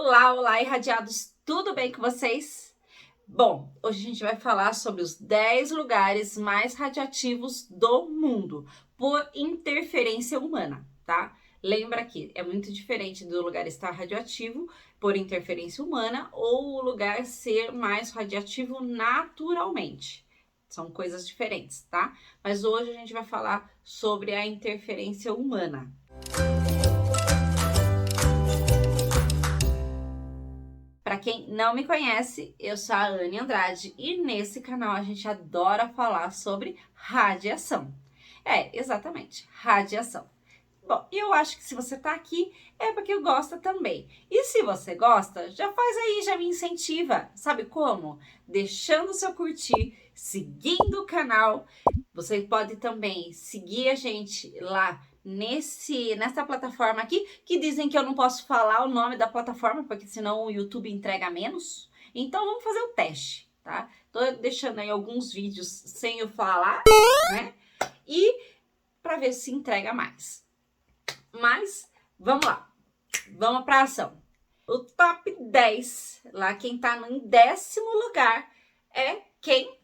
Olá, olá, irradiados, tudo bem com vocês? Bom, hoje a gente vai falar sobre os 10 lugares mais radioativos do mundo por interferência humana, tá? Lembra que é muito diferente do lugar estar radioativo por interferência humana ou o lugar ser mais radioativo naturalmente. São coisas diferentes, tá? Mas hoje a gente vai falar sobre a interferência humana. Para quem não me conhece, eu sou a Anne Andrade e nesse canal a gente adora falar sobre radiação. Exatamente, radiação. Bom, eu acho que se você tá aqui é porque gosta também. E se você gosta, já faz aí, já me incentiva. Sabe como? Deixando o seu curtir, seguindo o canal. Você pode também seguir a gente lá nessa plataforma aqui, que dizem que eu não posso falar o nome da plataforma, porque senão o YouTube entrega menos. Então vamos fazer o teste, tá? Tô deixando aí alguns vídeos sem eu falar, né? E para ver se entrega mais. Mas vamos lá, vamos para ação. O top 10, lá quem tá em 10º lugar é quem?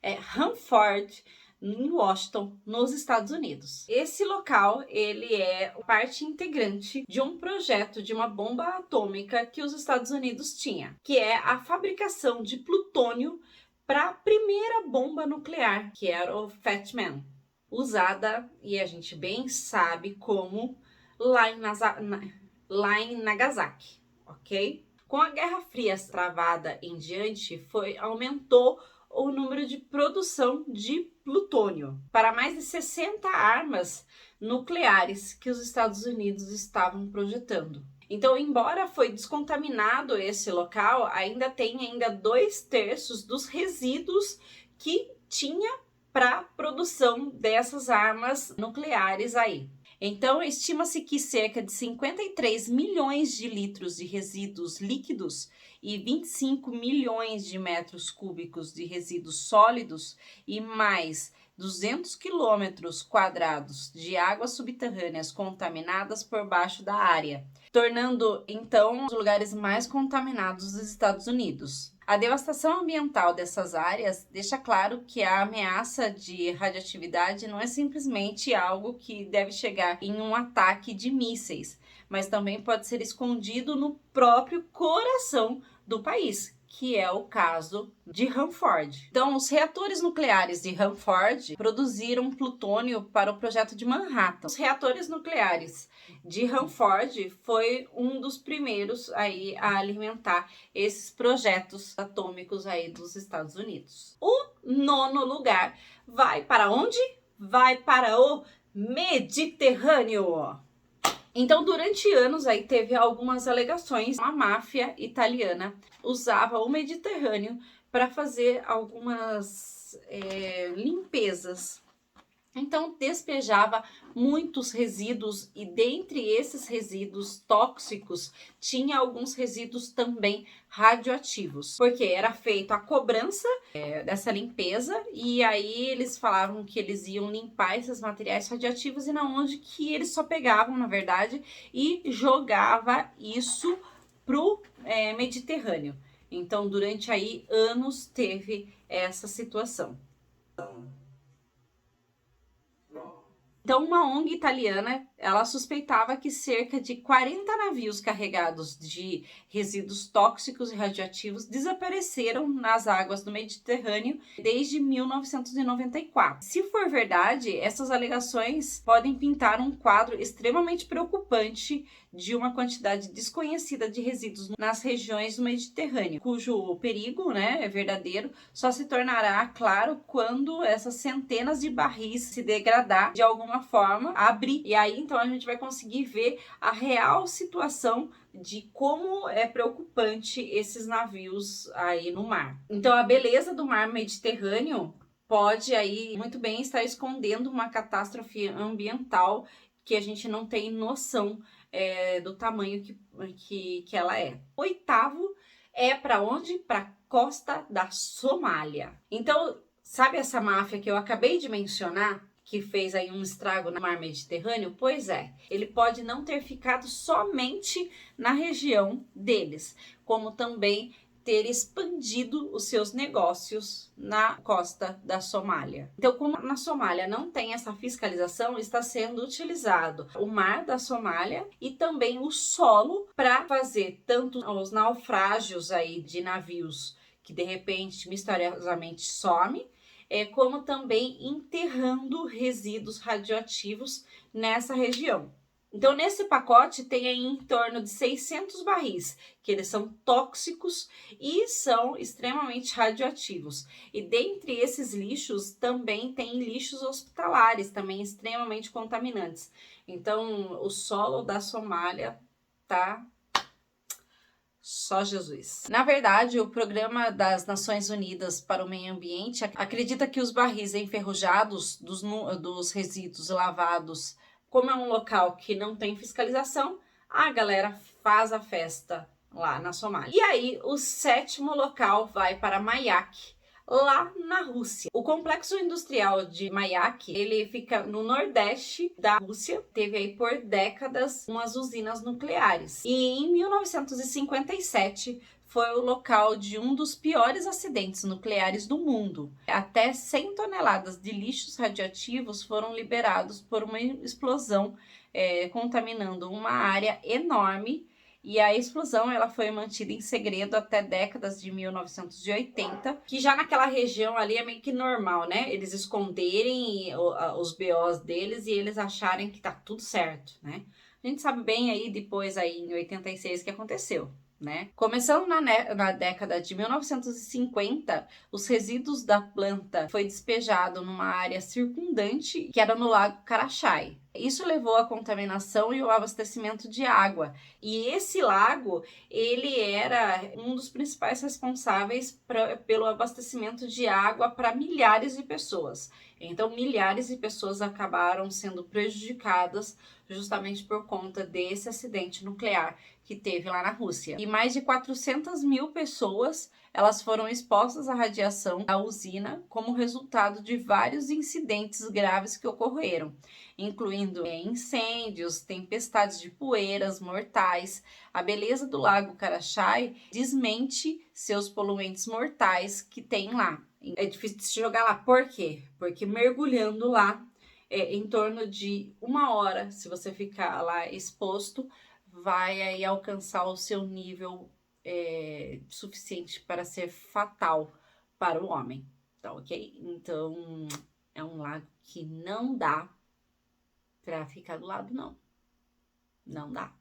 É Hanford, em Washington, nos Estados Unidos. Esse local, ele é parte integrante de um projeto de uma bomba atômica que os Estados Unidos tinha, que é a fabricação de plutônio para a primeira bomba nuclear, que era o Fat Man, usada, e a gente bem sabe como, lá em Nagasaki, ok? Com a Guerra Fria travada em diante, aumentou o número de produção de plutônio para mais de 60 armas nucleares que os Estados Unidos estavam projetando. Então, embora foi descontaminado esse local, ainda tem 2/3 dos resíduos que tinha para produção dessas armas nucleares aí. Então, estima-se que cerca de 53 milhões de litros de resíduos líquidos e 25 milhões de metros cúbicos de resíduos sólidos e mais 200 quilômetros quadrados de águas subterrâneas contaminadas por baixo da área, tornando então os lugares mais contaminados dos Estados Unidos. A devastação ambiental dessas áreas deixa claro que a ameaça de radioatividade não é simplesmente algo que deve chegar em um ataque de mísseis, mas também pode ser escondido no próprio coração do país, que é o caso de Hanford. Então, os reatores nucleares de Hanford produziram plutônio para o projeto de Manhattan. Os reatores nucleares de Hanford foi um dos primeiros aí a alimentar esses projetos atômicos aí dos Estados Unidos. O 9º lugar vai para onde? Vai para o Mediterrâneo. Então, durante anos aí teve algumas alegações. A máfia italiana usava o Mediterrâneo para fazer algumas limpezas. Então, despejava muitos resíduos e dentre esses resíduos tóxicos tinha alguns resíduos também radioativos, porque era feita a cobrança dessa limpeza e aí eles falavam que eles iam limpar esses materiais radioativos e na onde que eles só pegavam, na verdade, e jogava isso pro Mediterrâneo. Então, durante aí anos teve essa situação. Então, uma ONG italiana, ela suspeitava que cerca de 40 navios carregados de resíduos tóxicos e radioativos desapareceram nas águas do Mediterrâneo desde 1994. Se for verdade, essas alegações podem pintar um quadro extremamente preocupante de uma quantidade desconhecida de resíduos nas regiões do Mediterrâneo, cujo perigo, é verdadeiro, só se tornará claro quando essas centenas de barris se degradar de alguma forma, abrir, e aí então a gente vai conseguir ver a real situação de como é preocupante esses navios aí no mar. Então, a beleza do mar Mediterrâneo pode aí muito bem estar escondendo uma catástrofe ambiental que a gente não tem noção do tamanho que ela é. O 8º é para onde? Para a costa da Somália. Então, sabe essa máfia que eu acabei de mencionar? que fez aí um estrago no mar Mediterrâneo? Pois é, ele pode não ter ficado somente na região deles, como também ter expandido os seus negócios na costa da Somália. Então, como na Somália não tem essa fiscalização, está sendo utilizado o mar da Somália e também o solo para fazer tanto os naufrágios aí de navios que de repente misteriosamente some, como também enterrando resíduos radioativos nessa região. Então, nesse pacote tem aí em torno de 600 barris, que eles são tóxicos e são extremamente radioativos. E dentre esses lixos também tem lixos hospitalares, também extremamente contaminantes. Então, o solo da Somália tá só Jesus. Na verdade, o Programa das Nações Unidas para o Meio Ambiente acredita que os barris enferrujados dos resíduos lavados, como é um local que não tem fiscalização, a galera faz a festa lá na Somália. E aí, o 7º local vai para Mayak, lá na Rússia. O complexo industrial de Mayak, ele fica no nordeste da Rússia, teve aí por décadas umas usinas nucleares. E em 1957 foi o local de um dos piores acidentes nucleares do mundo. Até 100 toneladas de lixos radioativos foram liberados por uma explosão, contaminando uma área enorme. E a explosão ela foi mantida em segredo até décadas de 1980, que já naquela região ali é meio que normal, né? Eles esconderem os BOs deles e eles acharem que tá tudo certo, né? A gente sabe bem aí depois aí em 86 que aconteceu, né? Começando na década de 1950, os resíduos da planta foi despejado numa área circundante que era no Lago Karachay. Isso levou à contaminação e ao abastecimento de água. E esse lago, ele era um dos principais responsáveis pelo abastecimento de água para milhares de pessoas. Então, milhares de pessoas acabaram sendo prejudicadas justamente por conta desse acidente nuclear que teve lá na Rússia. E mais de 400 mil pessoas elas foram expostas à radiação da usina como resultado de vários incidentes graves que ocorreram, incluindo incêndios, tempestades de poeiras mortais. A beleza do Lago Karachay desmente seus poluentes mortais que tem lá. É difícil de se jogar lá. Por quê? Porque mergulhando lá, em torno de 1 hora, se você ficar lá exposto, vai aí alcançar o seu nível suficiente para ser fatal para o homem, tá ok? Então, é um lago que não dá para ficar do lado, não. Não dá.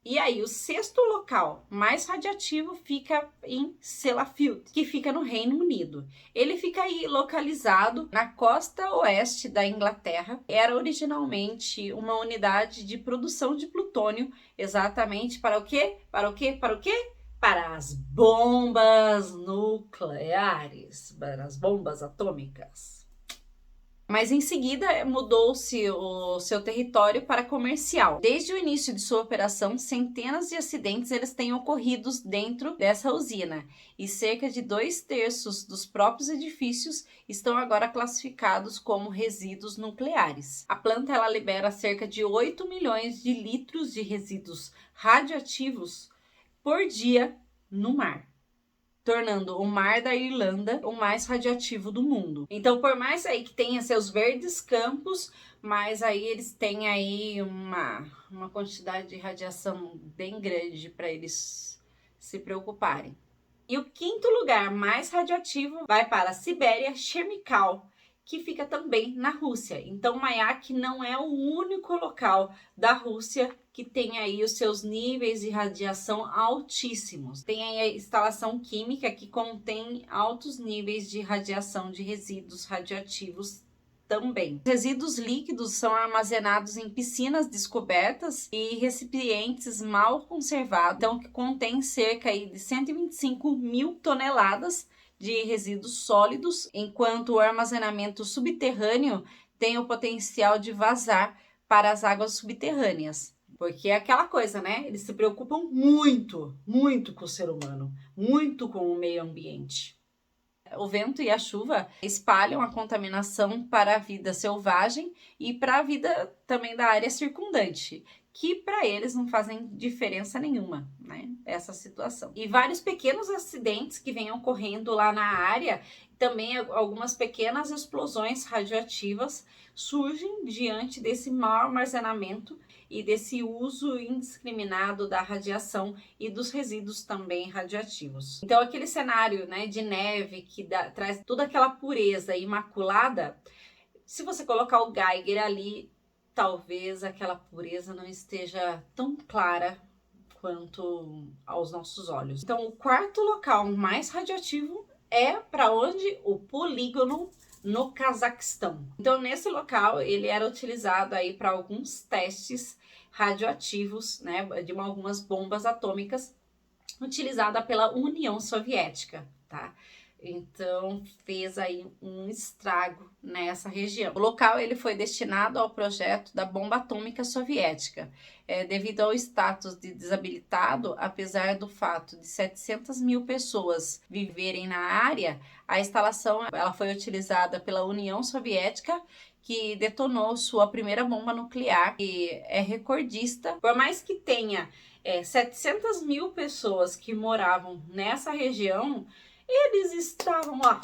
E aí, o 6º local mais radioativo fica em Sellafield, que fica no Reino Unido. Ele fica aí localizado na costa oeste da Inglaterra. Era originalmente uma unidade de produção de plutônio, exatamente para o quê? Para o quê? Para o quê? Para as bombas nucleares, para as bombas atômicas. Mas em seguida mudou-se o seu território para comercial. Desde o início de sua operação, centenas de acidentes eles têm ocorrido dentro dessa usina e cerca de 2/3 dos próprios edifícios estão agora classificados como resíduos nucleares. A planta ela libera cerca de 8 milhões de litros de resíduos radioativos por dia no mar, tornando o mar da Irlanda o mais radioativo do mundo. Então, por mais aí que tenha seus verdes campos, mas aí eles têm aí uma quantidade de radiação bem grande para eles se preocuparem. E o 5º lugar mais radioativo vai para a Sibéria Chemical, que fica também na Rússia. Então, Mayak não é o único local da Rússia que tem aí os seus níveis de radiação altíssimos. Tem aí a instalação química que contém altos níveis de radiação de resíduos radioativos também. Os resíduos líquidos são armazenados em piscinas descobertas e recipientes mal conservados, então que contém cerca aí de 125 mil toneladas de resíduos sólidos, enquanto o armazenamento subterrâneo tem o potencial de vazar para as águas subterrâneas. Porque é aquela coisa, né? Eles se preocupam muito, muito com o ser humano, muito com o meio ambiente. O vento e a chuva espalham a contaminação para a vida selvagem e para a vida também da área circundante, que para eles não fazem diferença nenhuma, né? Essa situação. E vários pequenos acidentes que vêm ocorrendo lá na área, também algumas pequenas explosões radioativas surgem diante desse mau armazenamento e desse uso indiscriminado da radiação e dos resíduos também radioativos. Então, aquele cenário, né, de neve que traz toda aquela pureza imaculada, se você colocar o Geiger ali, talvez aquela pureza não esteja tão clara quanto aos nossos olhos. Então, o quarto local mais radioativo é para onde? O polígono no Cazaquistão. Então, nesse local, ele era utilizado aí para alguns testes radioativos, né, de algumas bombas atômicas utilizada pela União Soviética, tá? Então, fez aí um estrago nessa região. O local ele foi destinado ao projeto da bomba atômica soviética. Devido ao status de desabilitado, apesar do fato de 700 mil pessoas viverem na área, a instalação ela foi utilizada pela União Soviética, que detonou sua primeira bomba nuclear, e é recordista. Por mais que tenha 700 mil pessoas que moravam nessa região, eles estavam, ó,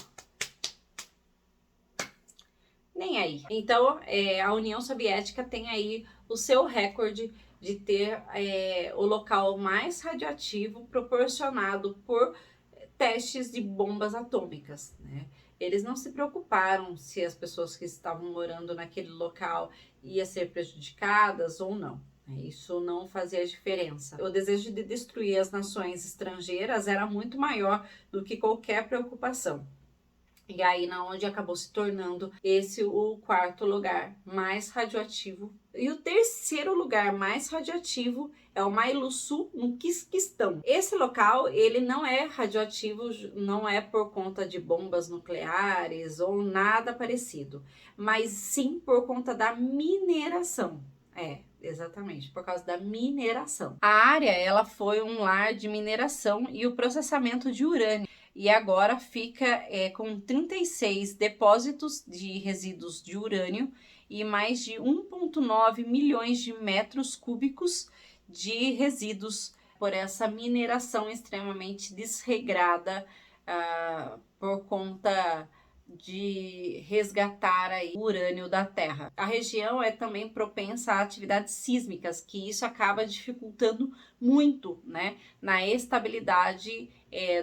nem aí. Então, a União Soviética tem aí o seu recorde de ter o local mais radioativo proporcionado por testes de bombas atômicas, né? Eles não se preocuparam se as pessoas que estavam morando naquele local iam ser prejudicadas ou não. Isso não fazia diferença. O desejo de destruir as nações estrangeiras era muito maior do que qualquer preocupação. E aí, na onde acabou se tornando esse o quarto lugar mais radioativo. E o terceiro lugar mais radioativo é o Mailusu, no Quisquistão. Esse local, ele não é radioativo, não é por conta de bombas nucleares ou nada parecido, mas sim por conta da mineração. Exatamente, por causa da mineração. A área, ela foi um lar de mineração e o processamento de urânio. E agora fica com 36 depósitos de resíduos de urânio e mais de 1,9 milhões de metros cúbicos de resíduos por essa mineração extremamente desregrada por conta de resgatar aí o urânio da terra. A região é também propensa a atividades sísmicas, que isso acaba dificultando muito, né, na estabilidade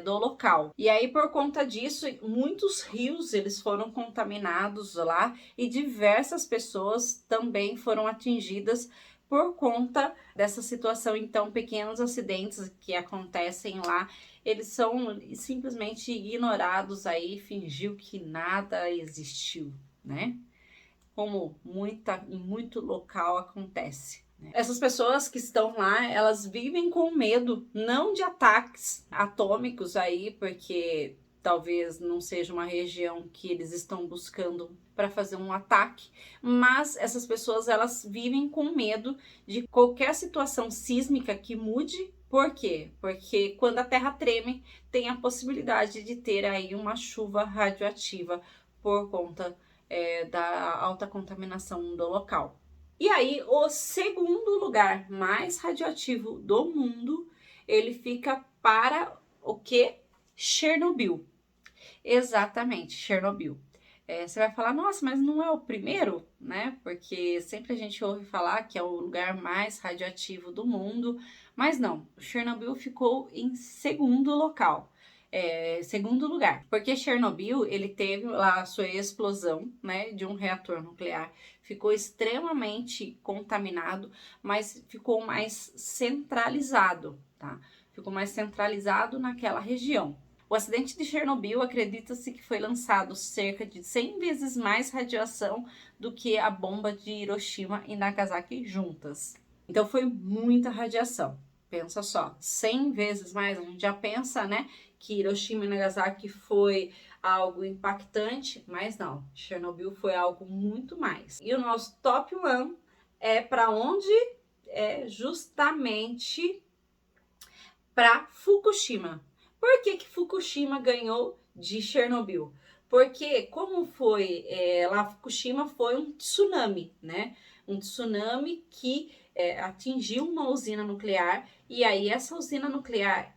do local. E aí, por conta disso, muitos rios eles foram contaminados lá e diversas pessoas também foram atingidas por conta dessa situação. Então, pequenos acidentes que acontecem lá, eles são simplesmente ignorados aí, fingiu que nada existiu, né? Como em muito local acontece. Essas pessoas que estão lá, elas vivem com medo, não de ataques atômicos aí, porque talvez não seja uma região que eles estão buscando para fazer um ataque, mas essas pessoas elas vivem com medo de qualquer situação sísmica que mude. Por quê? Porque quando a terra treme, tem a possibilidade de ter aí uma chuva radioativa por conta da alta contaminação do local. E aí, o segundo lugar mais radioativo do mundo, ele fica para o que? Chernobyl. Exatamente, Chernobyl. Você vai falar, nossa, mas não é o primeiro, né? Porque sempre a gente ouve falar que é o lugar mais radioativo do mundo, mas não, Chernobyl ficou em segundo local. Segundo lugar, porque Chernobyl ele teve lá a sua explosão, né, de um reator nuclear, ficou extremamente contaminado, mas ficou mais centralizado, tá? Ficou mais centralizado naquela região. O acidente de Chernobyl acredita-se que foi lançado cerca de 100 vezes mais radiação do que a bomba de Hiroshima e Nagasaki juntas. Então foi muita radiação. Pensa só, 100 vezes mais, a gente já pensa, né, que Hiroshima e Nagasaki foi algo impactante, mas não, Chernobyl foi algo muito mais. E o nosso top 1 é para onde? É justamente para Fukushima. Por que Fukushima ganhou de Chernobyl. Porque como foi lá Fukushima foi um tsunami, né? Um tsunami que atingiu uma usina nuclear e aí essa usina nuclear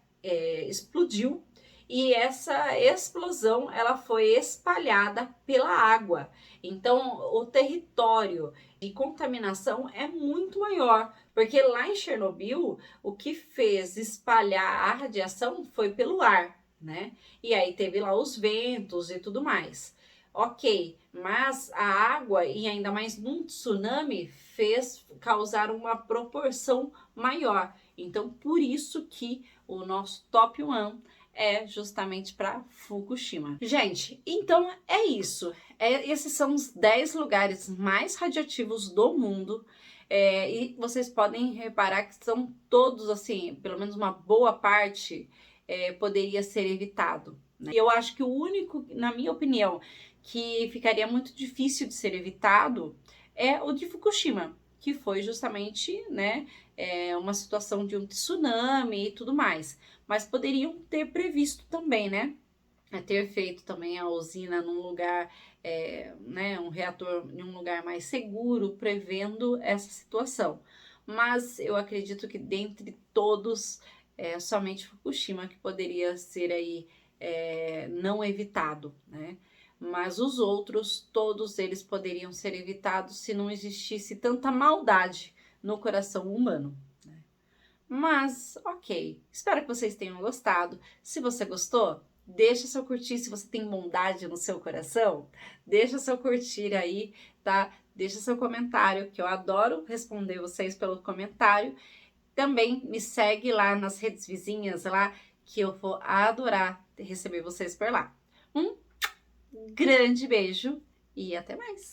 explodiu e essa explosão ela foi espalhada pela água. Então o território de contaminação é muito maior, porque lá em Chernobyl o que fez espalhar a radiação foi pelo ar, né? E aí teve lá os ventos e tudo mais. Ok, mas a água e ainda mais num tsunami fez causar uma proporção maior. Então, por isso que o nosso top 1 é justamente para Fukushima. Gente, então é isso. Esses são os 10 lugares mais radioativos do mundo. E vocês podem reparar que são todos, assim, pelo menos uma boa parte poderia ser evitado. Né? E eu acho que o único, na minha opinião, que ficaria muito difícil de ser evitado é o de Fukushima, que foi justamente, né, uma situação de um tsunami e tudo mais. Mas poderiam ter previsto também, né? Ter feito também a usina num lugar, né, um reator em um lugar mais seguro, prevendo essa situação. Mas eu acredito que dentre todos, somente Fukushima que poderia ser aí não evitado, né? Mas os outros, todos eles poderiam ser evitados se não existisse tanta maldade no coração humano. Mas, ok. Espero que vocês tenham gostado. Se você gostou, deixa seu curtir. Se você tem bondade no seu coração, deixa seu curtir aí, tá? Deixa seu comentário, que eu adoro responder vocês pelo comentário. Também me segue lá nas redes vizinhas lá, que eu vou adorar receber vocês por lá. Um grande beijo e até mais!